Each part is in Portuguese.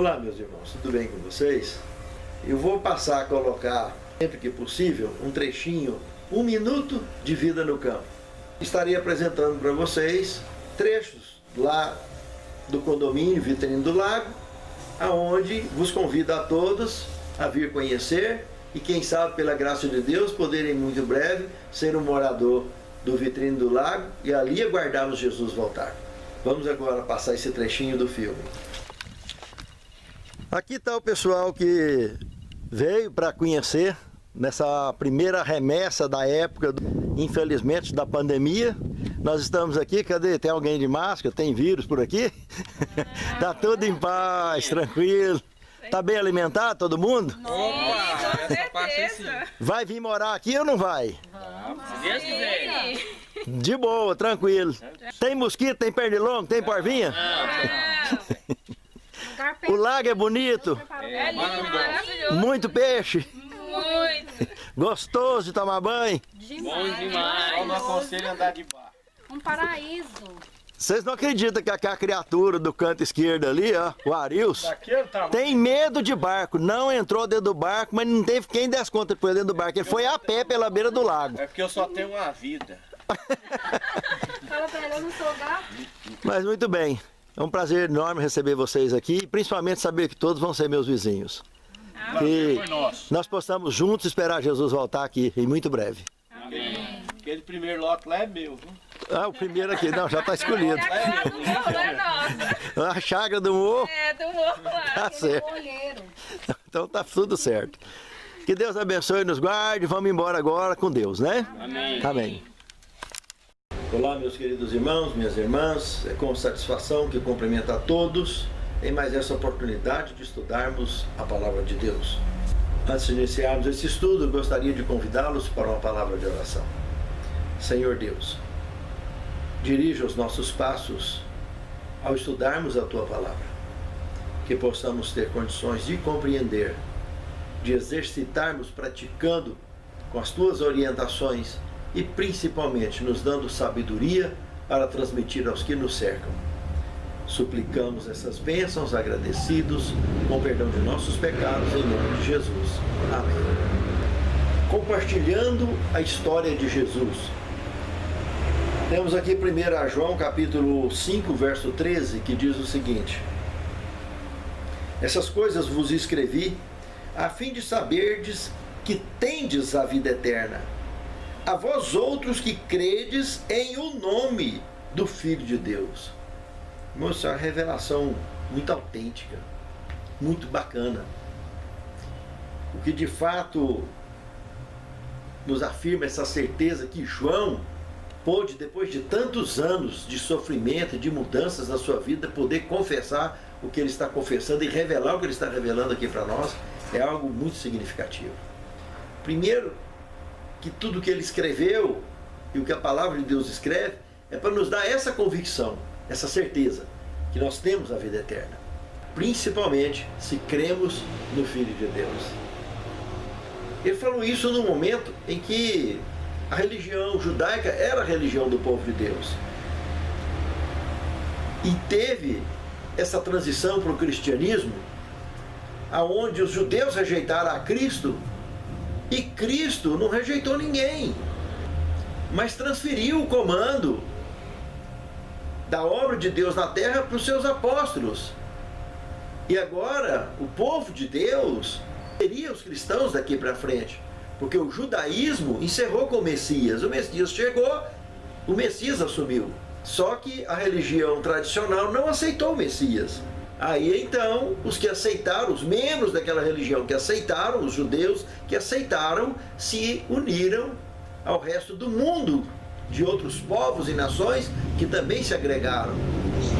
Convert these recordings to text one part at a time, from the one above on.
Olá, meus irmãos, tudo bem com vocês? Eu vou passar a colocar, sempre que possível, um trechinho, 1 minuto de vida no campo. Estarei apresentando para vocês trechos lá do condomínio Vitrine do Lago, aonde vos convido a todos a vir conhecer e quem sabe, pela graça de Deus, poderem muito breve ser um morador do Vitrine do Lago e ali aguardarmos Jesus voltar. Vamos agora passar esse trechinho do filme. Aqui está o pessoal que veio para conhecer nessa primeira remessa da época, infelizmente, da pandemia. Nós estamos aqui, cadê? Tem alguém de máscara? Tem vírus por aqui? Tá tudo em paz, tranquilo. Tá bem alimentado todo mundo? Opa, essa parte aí sim. Vai vir morar aqui ou não vai? Se Deus quiser. De boa, tranquilo. Tem mosquito, tem pernilongo, tem porvinha? O lago é bonito? É maravilhoso. Muito peixe? Muito. Gostoso de tomar banho? Bom demais. Só não aconselho andar de barco. Um paraíso. Vocês não acreditam que aquela criatura do canto esquerdo ali, ó, o Arius, tem medo de barco. Não entrou dentro do barco, mas não teve quem desse conta depois dentro do barco. Ele foi a pé pela beira do lago. É porque eu só tenho uma vida. Fala pra ele, eu não sou gato. Mas muito bem. É um prazer enorme receber vocês aqui, principalmente saber que todos vão ser meus vizinhos. Que nós possamos juntos esperar Jesus voltar aqui em muito breve. Amém. Aquele primeiro lote lá é meu, viu? Ah, o primeiro aqui, não, já está escolhido. Não é nossa. A chácara do morro, É, do morro lá. tá certo. Olheiro. Então tá tudo certo. Que Deus abençoe e nos guarde. Vamos embora agora com Deus, né? Amém. Amém. Olá, meus queridos irmãos, minhas irmãs. É com satisfação que eu cumprimento a todos em mais essa oportunidade de estudarmos a Palavra de Deus. Antes de iniciarmos esse estudo, eu gostaria de convidá-los para uma palavra de oração. Senhor Deus, dirija os nossos passos ao estudarmos a Tua Palavra, que possamos ter condições de compreender, de exercitarmos praticando com as Tuas orientações e principalmente nos dando sabedoria para transmitir aos que nos cercam. Suplicamos essas bênçãos agradecidos com perdão de nossos pecados em nome de Jesus. Amém. Compartilhando a história de Jesus. Temos aqui 1 João capítulo 5, verso 13, que diz o seguinte: essas coisas vos escrevi a fim de saberdes que tendes a vida eterna, a vós outros que credes em o nome do Filho de Deus. Moça, é uma revelação muito autêntica, muito bacana. O que de fato nos afirma essa certeza que João pôde, depois de tantos anos de sofrimento e de mudanças na sua vida, poder confessar o que ele está confessando e revelar o que ele está revelando aqui para nós, é algo muito significativo. Primeiro, que tudo que ele escreveu e o que a palavra de Deus escreve é para nos dar essa convicção, essa certeza que nós temos a vida eterna, principalmente se cremos no Filho de Deus. Ele falou isso num momento em que a religião judaica era a religião do povo de Deus e teve essa transição para o cristianismo, aonde os judeus rejeitaram a Cristo e Cristo não rejeitou ninguém, mas transferiu o comando da obra de Deus na terra para os seus apóstolos. E agora o povo de Deus seria os cristãos daqui para frente, porque o judaísmo encerrou com o Messias chegou, o Messias assumiu, só que a religião tradicional não aceitou o Messias. Aí então os que aceitaram, os membros daquela religião que aceitaram, os judeus que aceitaram, se uniram ao resto do mundo, de outros povos e nações que também se agregaram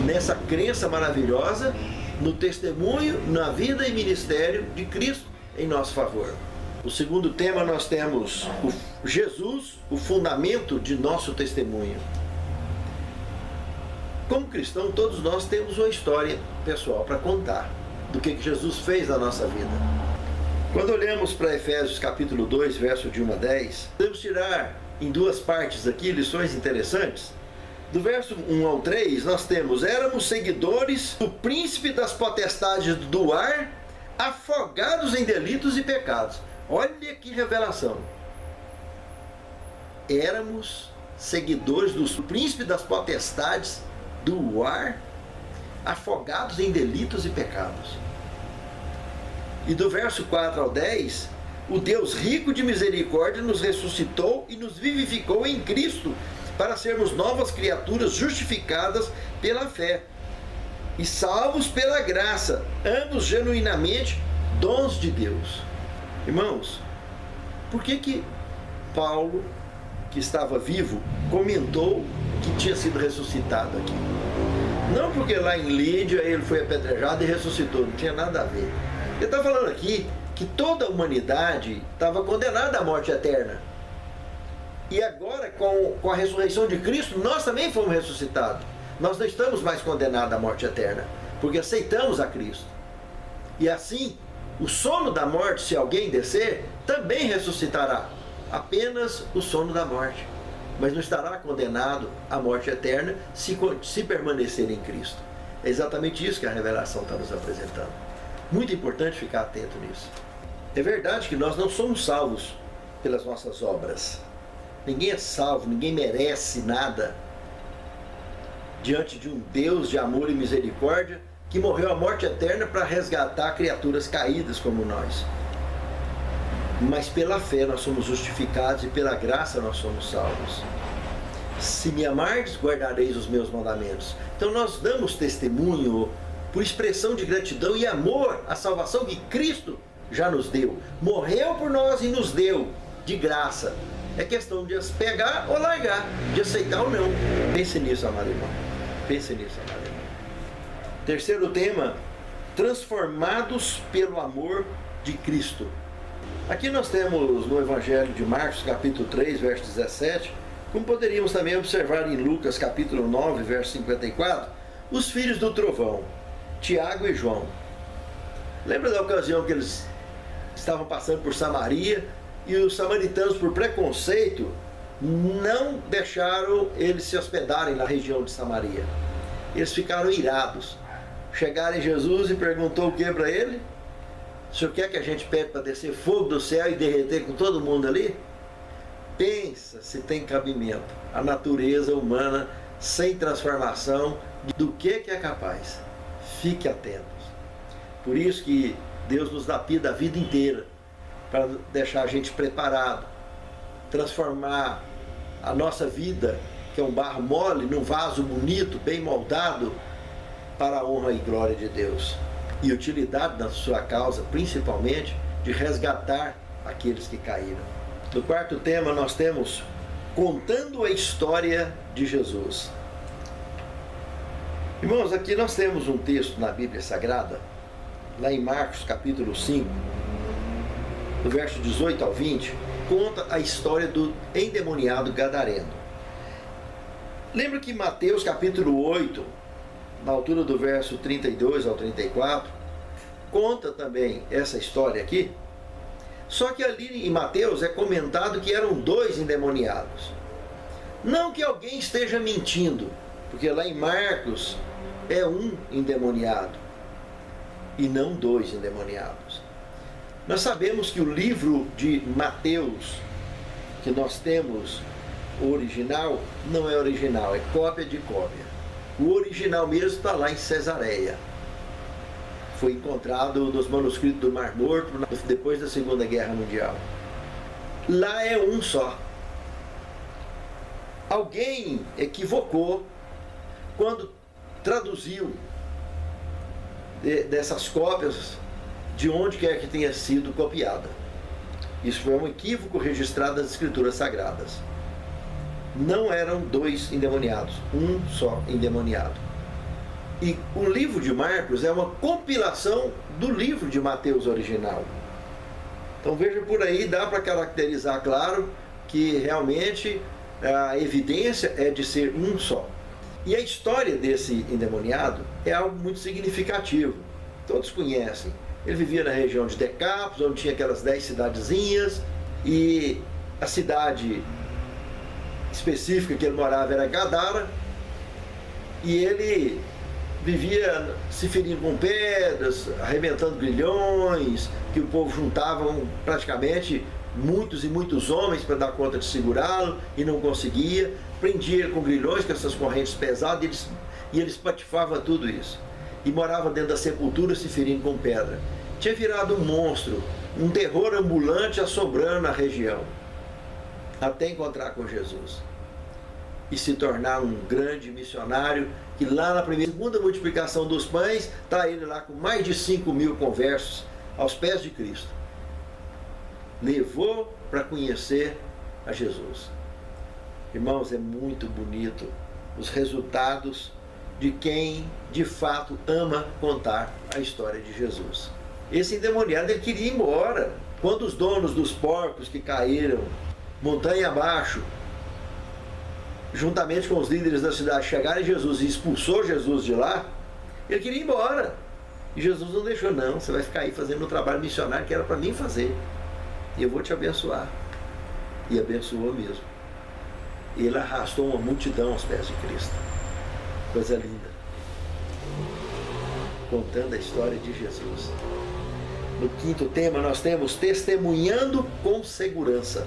nessa crença maravilhosa, no testemunho, na vida e ministério de Cristo em nosso favor. O segundo tema nós temos Jesus, o fundamento de nosso testemunho. Como cristão, todos nós temos uma história pessoal para contar do que Jesus fez na nossa vida. Quando olhamos para Efésios capítulo 2, verso de 1 a 10, podemos tirar em duas partes aqui lições interessantes. Do verso 1 ao 3, nós temos: éramos seguidores do príncipe das potestades do ar, afogados em delitos e pecados. Olha que revelação. Éramos seguidores do príncipe das potestades do ar, afogados em delitos e pecados. E do verso 4 ao 10, o Deus rico de misericórdia nos ressuscitou e nos vivificou em Cristo, para sermos novas criaturas justificadas pela fé e salvos pela graça, ambos genuinamente dons de Deus. Irmãos, por que Paulo, que estava vivo, comentou que tinha sido ressuscitado aqui? Não porque lá em Lídia ele foi apedrejado e ressuscitou, não tinha nada a ver. Ele está falando aqui que toda a humanidade estava condenada à morte eterna. E agora, com a ressurreição de Cristo, nós também fomos ressuscitados. Nós não estamos mais condenados à morte eterna, porque aceitamos a Cristo. E assim, o sono da morte, se alguém descer, também ressuscitará. Apenas o sono da morte. Mas não estará condenado à morte eterna se permanecer em Cristo. É exatamente isso que a revelação está nos apresentando. Muito importante ficar atento nisso. É verdade que nós não somos salvos pelas nossas obras. Ninguém é salvo, ninguém merece nada diante de um Deus de amor e misericórdia que morreu a morte eterna para resgatar criaturas caídas como nós. Mas pela fé nós somos justificados e pela graça nós somos salvos. Se me amardes, guardareis os meus mandamentos. Então nós damos testemunho por expressão de gratidão e amor à salvação que Cristo já nos deu. Morreu por nós e nos deu de graça. É questão de pegar ou largar, de aceitar ou não. Pense nisso, amado irmão. Pense nisso, amado irmão. Terceiro tema: transformados pelo amor de Cristo. Aqui nós temos no Evangelho de Marcos, capítulo 3, verso 17, como poderíamos também observar em Lucas, capítulo 9, verso 54, os filhos do trovão, Tiago e João. Lembra da ocasião que eles estavam passando por Samaria e os samaritanos, por preconceito, não deixaram eles se hospedarem na região de Samaria. Eles ficaram irados. Chegaram em Jesus e perguntou o que para ele? O senhor quer que a gente pede para descer fogo do céu e derreter com todo mundo ali? Pensa se tem cabimento a natureza humana sem transformação do que é capaz. Fique atentos. Por isso que Deus nos dá a vida inteira para deixar a gente preparado, transformar a nossa vida, que é um barro mole, num vaso bonito, bem moldado, para a honra e glória de Deus. E utilidade da sua causa, principalmente, de resgatar aqueles que caíram. No quarto tema nós temos contando a história de Jesus. Irmãos, aqui nós temos um texto na Bíblia Sagrada, lá em Marcos capítulo 5, do verso 18 ao 20, conta a história do endemoniado gadareno. Lembra que Mateus capítulo 8, na altura do verso 32 ao 34, conta também essa história aqui. Só que ali em Mateus é comentado que eram 2 endemoniados. Não que alguém esteja mentindo, porque lá em Marcos é 1 endemoniado e não 2 endemoniados. Nós sabemos que o livro de Mateus, que nós temos, o original, não é original, é cópia de cópia. O original mesmo está lá em Cesareia. Foi encontrado nos manuscritos do Mar Morto, depois da Segunda Guerra Mundial. Lá é um só. Alguém equivocou quando traduziu dessas cópias de onde quer que tenha sido copiada. Isso foi um equívoco registrado nas Escrituras Sagradas. Não eram 2 endemoniados, um só endemoniado. E o livro de Marcos é uma compilação do livro de Mateus original. Então veja por aí, dá para caracterizar claro que realmente a evidência é de ser um só. E a história desse endemoniado é algo muito significativo. Todos conhecem. Ele vivia na região de Decápolis, onde tinha aquelas 10 cidadezinhas, e a cidade específica que ele morava era Gadara, E ele vivia se ferindo com pedras, arrebentando grilhões, que o povo juntavam praticamente muitos e muitos homens para dar conta de segurá-lo e não conseguia. Prendia com grilhões, com essas correntes pesadas, e eles patifavam tudo isso. E morava dentro da sepultura se ferindo com pedra. Tinha virado um monstro, um terror ambulante assombrando a região, até encontrar com Jesus e se tornar um grande missionário, que lá na segunda multiplicação dos pães, está ele lá com mais de 5.000 conversos aos pés de Cristo. Levou para conhecer a Jesus. Irmãos, é muito bonito os resultados de quem de fato ama contar a história de Jesus. Esse endemoniado, ele queria ir embora. Quando os donos dos porcos que caíram montanha abaixo, juntamente com os líderes da cidade, chegaram em Jesus e expulsou Jesus de lá, ele queria ir embora. E Jesus não deixou, não, você vai ficar aí fazendo o trabalho missionário que era para mim fazer. E eu vou te abençoar. E abençoou mesmo. E ele arrastou uma multidão aos pés de Cristo. Coisa linda. Contando a história de Jesus. No quinto tema nós temos testemunhando com segurança.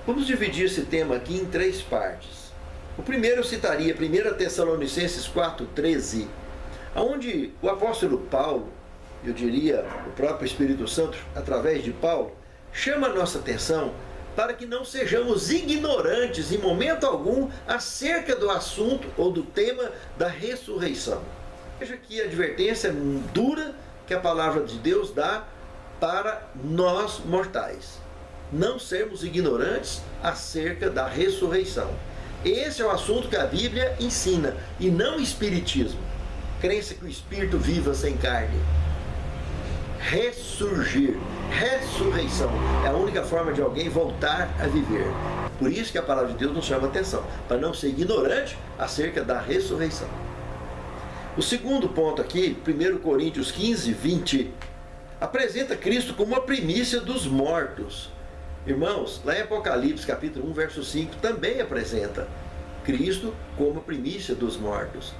Vamos dividir esse tema aqui em 3 partes. O primeiro eu citaria 1 Tessalonicenses 4,13, onde o apóstolo Paulo, eu diria o próprio Espírito Santo, através de Paulo, chama a nossa atenção para que não sejamos ignorantes em momento algum acerca do assunto ou do tema da ressurreição. Veja que a advertência dura que a palavra de Deus dá para nós mortais. Não sermos ignorantes acerca da ressurreição. Esse é o assunto que a Bíblia ensina, e não espiritismo. Crença que o espírito viva sem carne. Ressurgir, ressurreição, é a única forma de alguém voltar a viver. Por isso que a palavra de Deus nos chama a atenção, para não ser ignorante acerca da ressurreição. O segundo ponto aqui, 1 Coríntios 15, 20, apresenta Cristo como a primícia dos mortos. Irmãos, lá em Apocalipse capítulo 1, verso 5, também apresenta Cristo como a primícia dos mortos.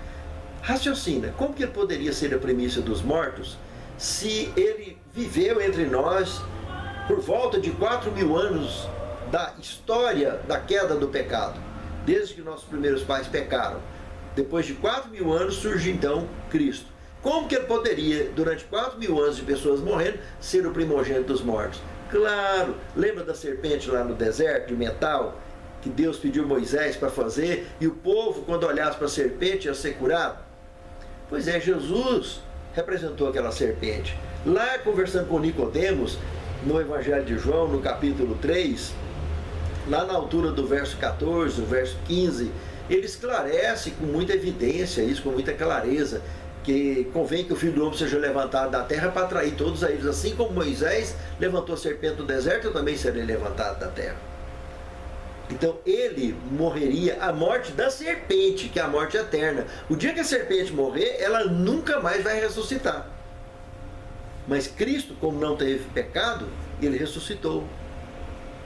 Raciocina, como que ele poderia ser a primícia dos mortos se ele viveu entre nós por volta de 4.000 anos da história da queda do pecado, desde que nossos primeiros pais pecaram? Depois de 4.000 anos surge então Cristo. Como que ele poderia, durante 4.000 anos de pessoas morrendo, ser o primogênito dos mortos? Claro, lembra da serpente lá no deserto de metal, que Deus pediu a Moisés para fazer, e o povo, quando olhasse para a serpente, ia ser curado? Pois é, Jesus representou aquela serpente. Lá, conversando com Nicodemos, no Evangelho de João, no capítulo 3, lá na altura do verso 14, o verso 15, ele esclarece com muita evidência isso, com muita clareza, que convém que o Filho do Homem seja levantado da terra para atrair todos a eles. Assim como Moisés levantou a serpente do deserto, eu também serei levantado da terra. Então ele morreria a morte da serpente, que é a morte eterna. O dia que a serpente morrer, ela nunca mais vai ressuscitar. Mas Cristo, como não teve pecado, ele ressuscitou.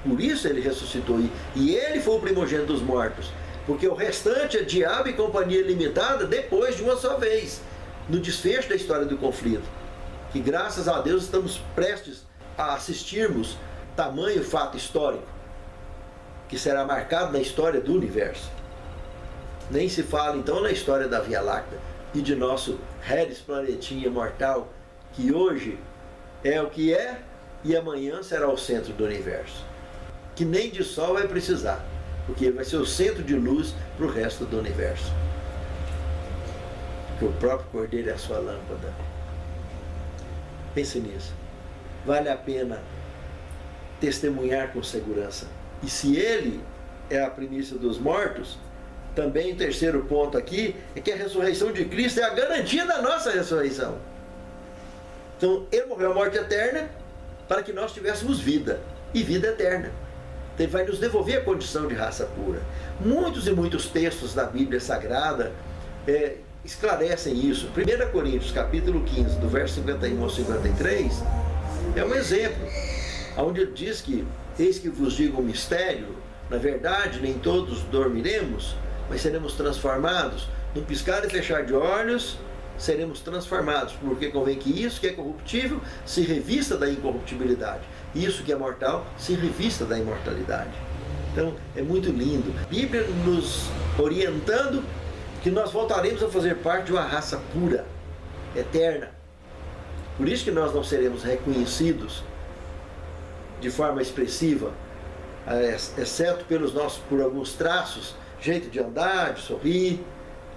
Por isso ele ressuscitou. E ele foi o primogênito dos mortos. Porque o restante é diabo e companhia limitada depois de uma só vez, no desfecho da história do conflito, que graças a Deus estamos prestes a assistirmos tamanho fato histórico, que será marcado na história do universo. Nem se fala então na história da Via Láctea e de nosso Redis planetinha mortal, que hoje é o que é e amanhã será o centro do universo, que nem de sol vai precisar, porque vai ser o centro de luz para o resto do universo. Que o próprio Cordeiro é a sua lâmpada. Pense nisso. Vale a pena testemunhar com segurança. E se ele é a primícia dos mortos, também o terceiro ponto aqui é que a ressurreição de Cristo é a garantia da nossa ressurreição. Então, ele morreu a morte eterna para que nós tivéssemos vida, e vida eterna. Então, ele vai nos devolver a condição de raça pura. Muitos e muitos textos da Bíblia Sagrada esclarecem isso. 1 Coríntios capítulo 15, do verso 51 ao 53, é um exemplo, onde ele diz que eis que vos digo um mistério, Na verdade, nem todos dormiremos, mas seremos transformados. No piscar e fechar de olhos, seremos transformados, porque convém que isso que é corruptível se revista da incorruptibilidade, isso que é mortal se revista da imortalidade. Então, é muito lindo. A Bíblia nos orientando que nós voltaremos a fazer parte de uma raça pura, eterna. Por isso que nós não seremos reconhecidos de forma expressiva, exceto por alguns traços, jeito de andar, de sorrir,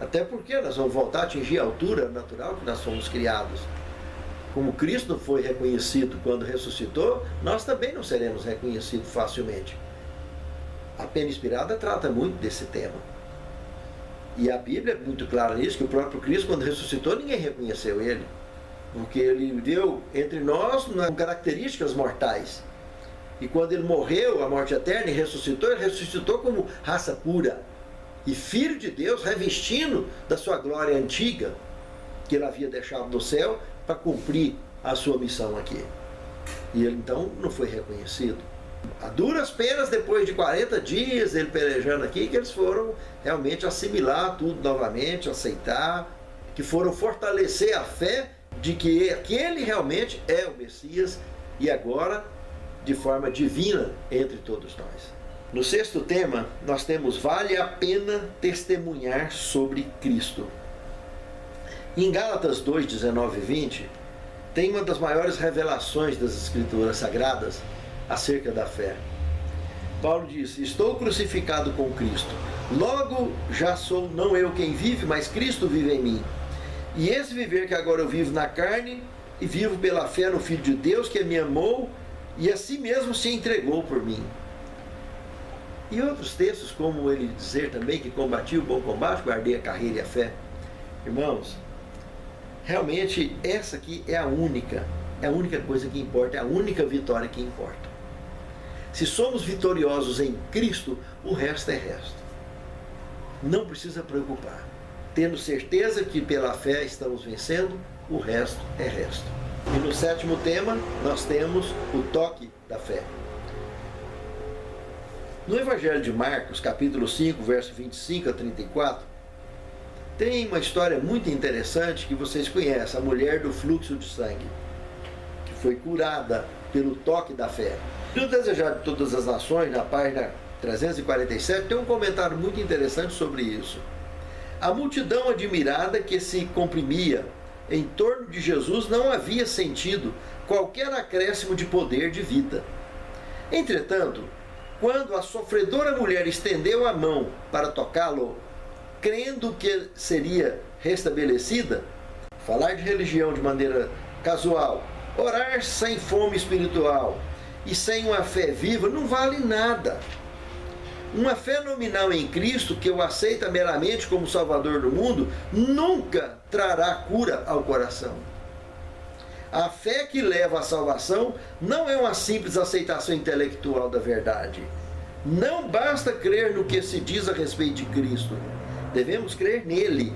até porque nós vamos voltar a atingir a altura natural que nós fomos criados. Como Cristo não foi reconhecido quando ressuscitou, nós também não seremos reconhecidos facilmente. A Pena Inspirada trata muito desse tema. E a Bíblia é muito clara nisso, que o próprio Cristo, quando ressuscitou, ninguém reconheceu ele. Porque ele deu entre nós características mortais. E quando ele morreu, a morte eterna, e ressuscitou, ele ressuscitou como raça pura. E Filho de Deus, revestindo da sua glória antiga, que ele havia deixado no céu, para cumprir a sua missão aqui. E ele então não foi reconhecido. A duras penas, depois de 40 dias, ele pelejando aqui, que eles foram realmente assimilar tudo novamente, aceitar, que foram fortalecer a fé de que aquele realmente é o Messias, e agora de forma divina entre todos nós. No sexto tema, nós temos: vale a pena testemunhar sobre Cristo. Em Gálatas 2, 19 e 20, tem uma das maiores revelações das Escrituras Sagradas acerca da fé. Paulo diz: estou crucificado com Cristo, logo já sou não eu quem vive, mas Cristo vive em mim. E esse viver que agora eu vivo na carne, e vivo pela fé no Filho de Deus, que me amou e a si mesmo se entregou por mim. E outros textos, como ele dizer também que combati o bom combate, guardei a carreira e a fé. Irmãos, realmente essa aqui é a única coisa que importa, é a única vitória que importa. Se somos vitoriosos em Cristo, o resto é resto. Não precisa preocupar. Tendo certeza que pela fé estamos vencendo, o resto é resto. E no sétimo tema, nós temos o toque da fé. No Evangelho de Marcos, capítulo 5, verso 25 a 34, tem uma história muito interessante que vocês conhecem, a mulher do fluxo de sangue, que foi curada pelo toque da fé. No Desejado de Todas as Nações, na página 347, tem um comentário muito interessante sobre isso. A multidão admirada que se comprimia em torno de Jesus não havia sentido qualquer acréscimo de poder de vida. Entretanto, quando a sofredora mulher estendeu a mão para tocá-lo, crendo que seria restabelecida, falar de religião de maneira casual, orar sem fome espiritual e sem uma fé viva não vale nada. Uma fé nominal em Cristo, que o aceita meramente como Salvador do mundo, nunca trará cura ao coração. A fé que leva à salvação não é uma simples aceitação intelectual da verdade. Não basta crer no que se diz a respeito de Cristo. Devemos crer nele.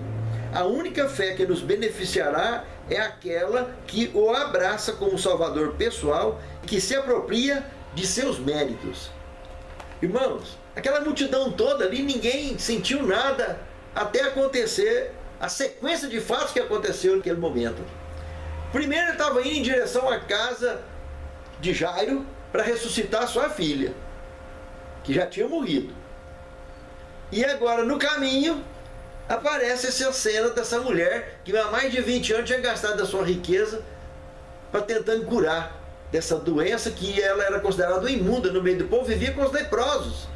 A única fé que nos beneficiará é aquela que o abraça como Salvador pessoal, que se apropria de seus méritos. Irmãos, aquela multidão toda ali, ninguém sentiu nada até acontecer a sequência de fatos que aconteceu naquele momento. Primeiro ele estava indo em direção à casa de Jairo para ressuscitar sua filha, que já tinha morrido. E agora no caminho aparece essa cena dessa mulher que há mais de 20 anos tinha gastado a sua riqueza para tentando curar dessa doença, que ela era considerada imunda no meio do povo, vivia com os leprosos.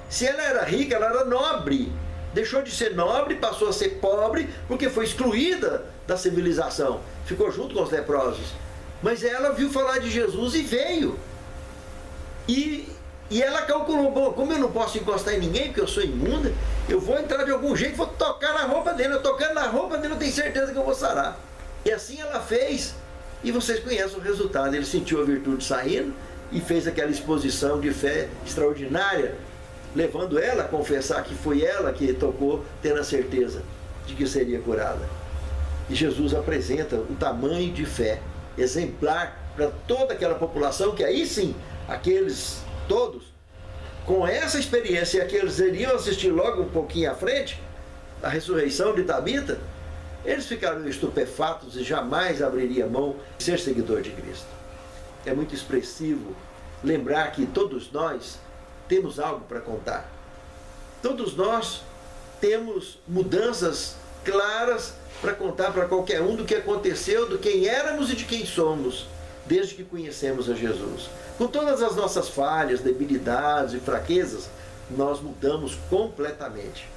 Se ela era rica, ela era nobre. Deixou de ser nobre, passou a ser pobre, porque foi excluída da civilização. Ficou junto com os leprosos. Mas ela viu falar de Jesus e veio. E ela calculou: bom, como eu não posso encostar em ninguém, porque eu sou imunda, eu vou entrar de algum jeito, vou tocar na roupa dele. Eu tocando na roupa dele, eu tenho certeza que eu vou sarar. E assim ela fez. E vocês conhecem o resultado. Ele sentiu a virtude saindo e fez aquela exposição de fé extraordinária, levando ela a confessar que foi ela que tocou, tendo a certeza de que seria curada. E Jesus apresenta o tamanho de fé exemplar para toda aquela população, que aí sim, aqueles todos com essa experiência que eles iriam assistir logo um pouquinho à frente, a ressurreição de Tabita, eles ficaram estupefatos e jamais abririam mão de ser seguidor de Cristo. É muito expressivo lembrar que todos nós temos algo para contar. Todos nós temos mudanças claras para contar para qualquer um do que aconteceu, do quem éramos e de quem somos, desde que conhecemos a Jesus. Com todas as nossas falhas, debilidades e fraquezas, nós mudamos completamente,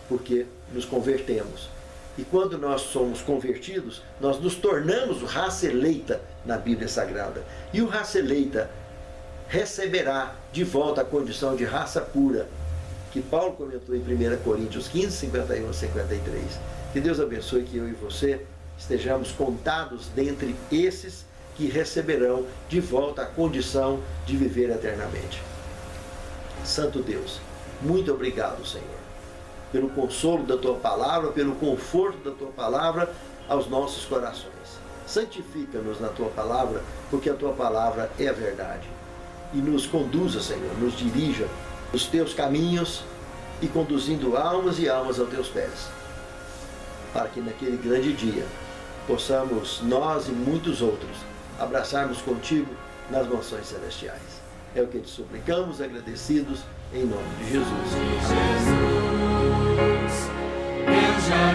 porque nos convertemos. E quando nós somos convertidos, nós nos tornamos raça eleita na Bíblia Sagrada. E o raça eleita receberá de volta a condição de raça pura, que Paulo comentou em 1 Coríntios 15, 51 a 53. Que Deus abençoe que eu e você estejamos contados dentre esses que receberão de volta a condição de viver eternamente. Santo Deus, muito obrigado, Senhor, pelo consolo da Tua Palavra, pelo conforto da Tua Palavra aos nossos corações. Santifica-nos na Tua Palavra, porque a Tua Palavra é a verdade. E nos conduza, Senhor, nos dirija nos Teus caminhos e conduzindo almas e almas aos Teus pés, para que naquele grande dia possamos, nós e muitos outros, abraçarmos contigo nas mansões celestiais. É o que te suplicamos, agradecidos, em nome de Jesus. Jesus, eu já